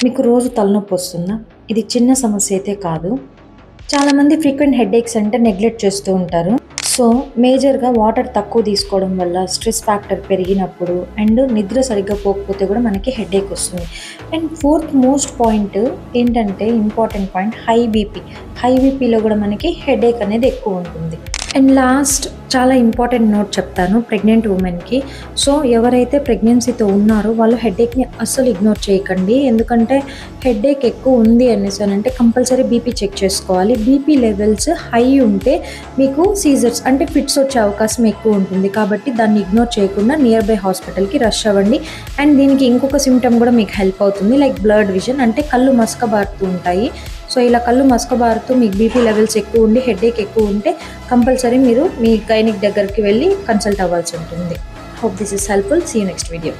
మీకు రోజు తలనొప్పి వస్తుందా? ఇది చిన్న సమస్య అయితే కాదు. చాలామంది ఫ్రీక్వెంట్ హెడేక్స్ అంటే నెగ్లెక్ట్ చేస్తూ ఉంటారు. సో, మేజర్‌గా వాటర్ తక్కువ తీసుకోవడం వల్ల, స్ట్రెస్ ఫ్యాక్టర్ పెరిగినప్పుడు అండ్ నిద్ర సరిగ్గా పోకపోతే కూడా మనకి హెడేక్ వస్తుంది. అండ్ ఫోర్త్ మోస్ట్ పాయింట్ ఏంటంటే important point high BP. High బీపీలో కూడా మనకి హెడేక్ అనేది ఎక్కువ ఉంటుంది. అండ్ లాస్ట్ చాలా ఇంపార్టెంట్ నోట్ చెప్తాను ప్రెగ్నెంట్ ఉమెన్‌కి. సో, ఎవరైతే ప్రెగ్నెన్సీతో ఉన్నారో వాళ్ళు హెడేక్‌ని అస్సలు ఇగ్నోర్ చేయకండి. ఎందుకంటే హెడేక్ ఎక్కువ ఉంది అనేసనంటే కంపల్సరీ బీపీ చెక్ చేసుకోవాలి. బీపీ లెవెల్స్ హై ఉంటే మీకు సీజర్స్ అంటే ఫిట్స్ వచ్చే అవకాశం ఎక్కువ ఉంటుంది. కాబట్టి దాన్ని ఇగ్నోర్ చేయకుండా నియర్ బై హాస్పిటల్‌కి రష్ అవ్వండి. అండ్ దీనికి ఇంకొక సిమ్టమ్ కూడా మీకు హెల్ప్ అవుతుంది. లైక్ బ్లర్డ్ విజన్, అంటే కళ్ళు మసకబారుతూ ఉంటాయి. సో, ఇలా కళ్ళు మసకబారుతూ మీకు బీపీ లెవెల్స్ ఎక్కువ ఉండి హెడేక్ ఎక్కువ ఉంటే కంపల్సరీ మీరు మీ గైనిక్ దగ్గరికి వెళ్ళి కన్సల్ట్ అవ్వాల్సి ఉంటుంది. Hope this is helpful. See you next video.